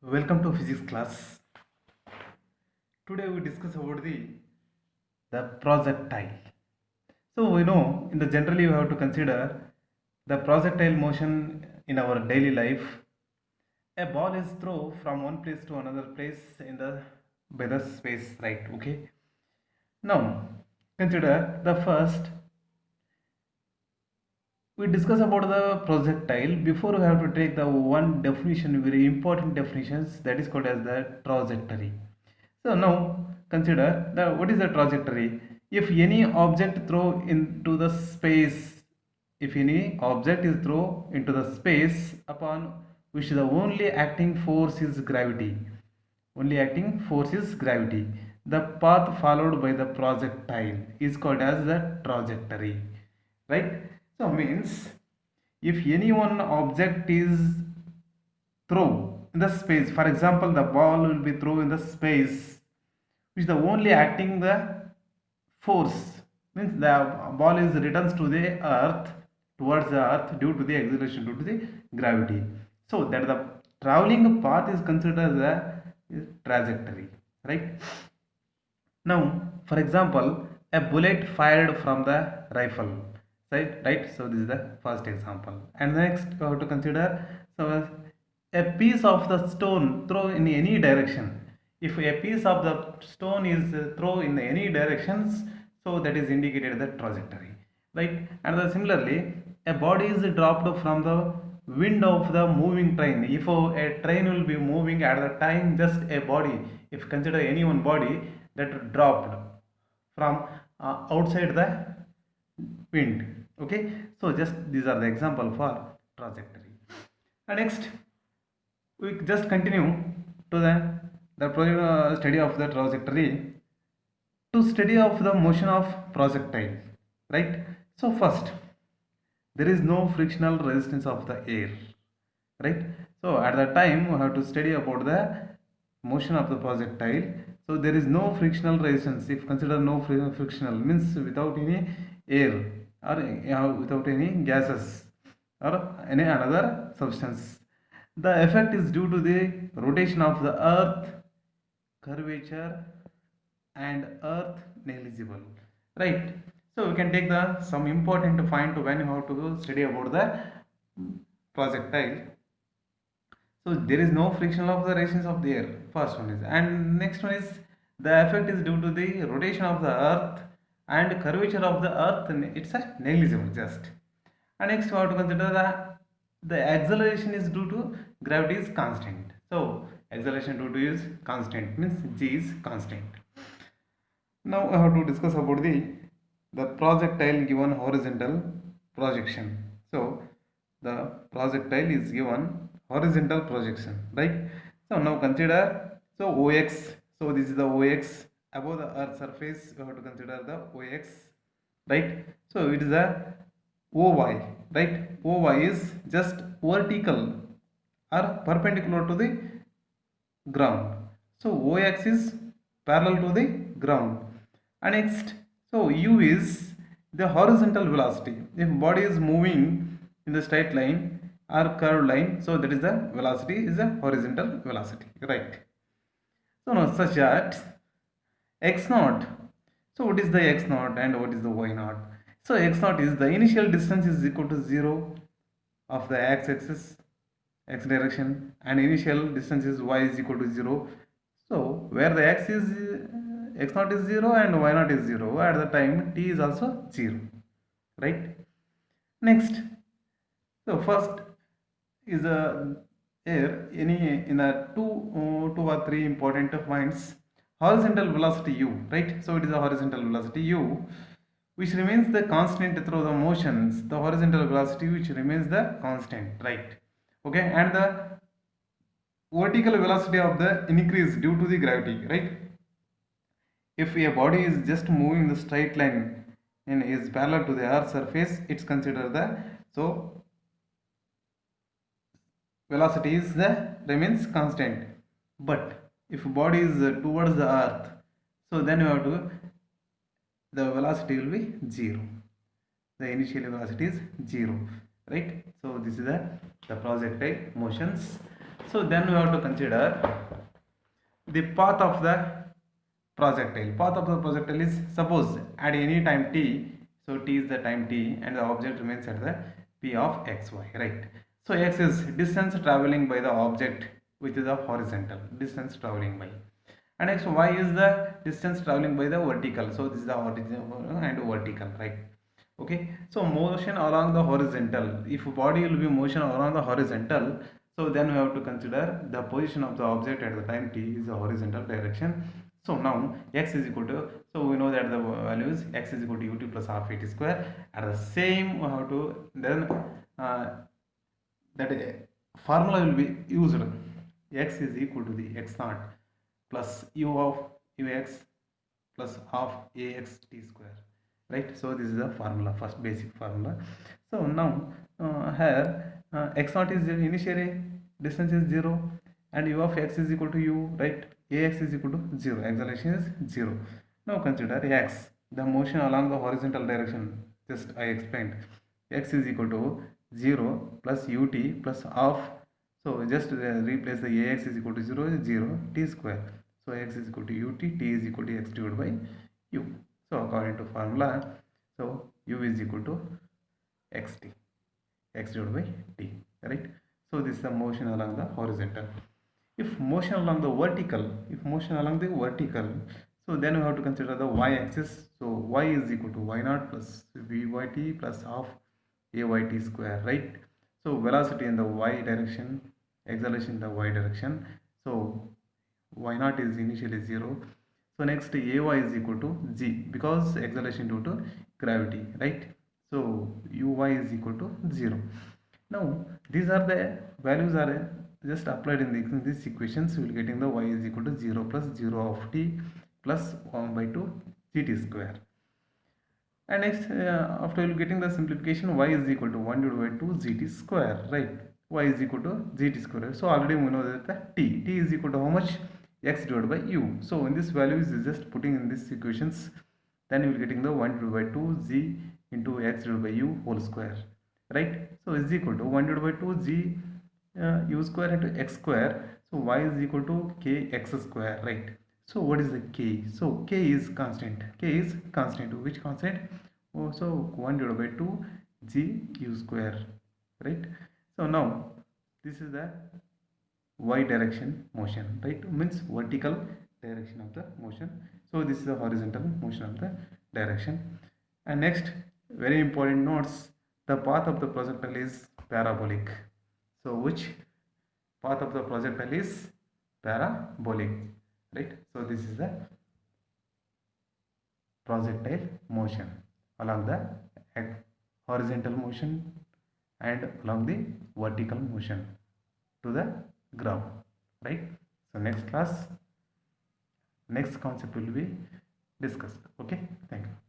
Welcome to physics class. Today we discuss about the projectile. So we know in the generally we have to consider the projectile motion in our daily life. A ball is thrown from one place to another place in the by the space, right? Okay. Now consider the first. We discuss about the projectile. Before we have to take the one definition, very important definitions, that is called as the trajectory. So now consider the what is the trajectory. If any object throw into the space, if any object is thrown into the space upon which the only acting force is gravity, only acting force is gravity, the path followed by the projectile is called as the trajectory, right? So means if any one object is thrown in the space, for example the ball will be thrown in the space which the only acting the force, means the ball is returns to the earth, towards the earth due to the acceleration, due to the gravity. So that the traveling path is considered as a trajectory, right? Now for example a bullet fired from the rifle, right? So this is the first example. And next we have to consider, so a piece of the stone thrown in any direction. If a piece of the stone is thrown in any directions, so that is indicated the trajectory, right? And similarly a body is dropped from the wind of the moving train. If a train will be moving at the time, just a body, if consider any one body that dropped from outside the wind, okay? So just these are the example for trajectory. And next we just continue to the study of the trajectory, to study of the motion of projectile, right? So first, there is no frictional resistance of the air, right? So at that time we have to study about the motion of the projectile. So there is no frictional resistance. If consider no frictional, means without any air, or without any gases or any another substance. The effect is due to the rotation of the earth, curvature, and earth negligible, right? So we can take the some important point when you have to study about the projectile. So there is no friction of the resistance of the air, first one is, and next one is the effect is due to the rotation of the earth and curvature of the earth, it's a negligible just. And next we have to consider the acceleration is due to gravity is constant. So acceleration due to is constant, means g is constant. Now I have to discuss about the projectile given horizontal projection. So the projectile is given horizontal projection, right? So now consider, so ox, so this is the ox above the earth surface. We have to consider the ox, right? So it is a oy, right? Oy is just vertical or perpendicular to the ground. So ox is parallel to the ground. And next, so u is the horizontal velocity. If body is moving in the straight line or curved line, so that is the velocity is a horizontal velocity, right? So now such that x naught, so what is the x naught and what is the y naught? So x naught is the initial distance is equal to 0 of the x axis, x direction, and initial distance is y is equal to 0. So where the x is x naught is 0 and y naught is 0, at the time t is also 0, right? Next, so first is here any in a two or three important points. Horizontal velocity u, right? So it is a horizontal velocity u which remains the constant through the motions, the horizontal velocity which remains the constant, right? Okay, and the vertical velocity of the increase due to the gravity, right? If a body is just moving the straight line and is parallel to the earth surface, it's considered the, so velocity is the remains constant. But if body is towards the earth, so then you have to, the velocity will be 0, the initial velocity is 0, right? So this is the projectile motions. So then we have to consider the path of the projectile. Path of the projectile is, suppose at any time t, so t is the time t and the object remains at the p of xy, right? So x is distance traveling by the object, which is a horizontal distance traveling by, and next y is the distance traveling by the vertical, so this is the horizontal and vertical, right? Okay, so motion along the horizontal, if body will be motion along the horizontal, so then we have to consider the position of the object at the time t is the horizontal direction. So now x is equal to, so we know that the value is x is equal to ut plus half at square. At the same we have to then that formula will be used, x is equal to the x naught plus u of ux plus half ax t square, right? So this is the formula, first basic formula. So now here x naught is initially distance is 0 and u of x is equal to u, right? Ax is equal to 0, acceleration is 0. Now consider x, the motion along the horizontal direction, just I explained, x is equal to 0 plus ut plus half, so just replace the ax is equal to 0 is 0 t square, so x is equal to ut, t is equal to x divided by u. So according to formula, so u is equal to xt, x divided by t, right? So this is the motion along the horizontal. If motion along the vertical, so then we have to consider the y-axis. So y is equal to y naught plus vyt plus half ayt square, right? So velocity in the y direction, acceleration in the y direction. So y naught is initially 0. So next ay is equal to g, because acceleration due to gravity, right? So uy is equal to 0. Now these are the values are just applied in these equations. We will getting the y is equal to 0 plus 0 of t plus 1 by 2 gt square. And next after you getting the simplification, y is equal to 1 divided by 2 gt square, right? Y is equal to gt square. So already we know that the t is equal to how much? X divided by u. So in this value is just putting in these equations, then you will getting the 1 divided by 2 g into x divided by u whole square, right? So is equal to 1 divided by 2 g u square into x square. So y is equal to kx square, right? So what is the k? So k is constant. K is constant. Which constant? Oh, so 1 divided by 2 g u square, right? So now this is the y direction motion, right? Means vertical direction of the motion. So this is the horizontal motion of the direction. And next, very important notes, the path of the projectile is parabolic. So which path of the projectile is parabolic, right? So this is the projectile motion along the horizontal motion and along the vertical motion to the ground, right? So next class, next concept will be discussed. Okay, thank you.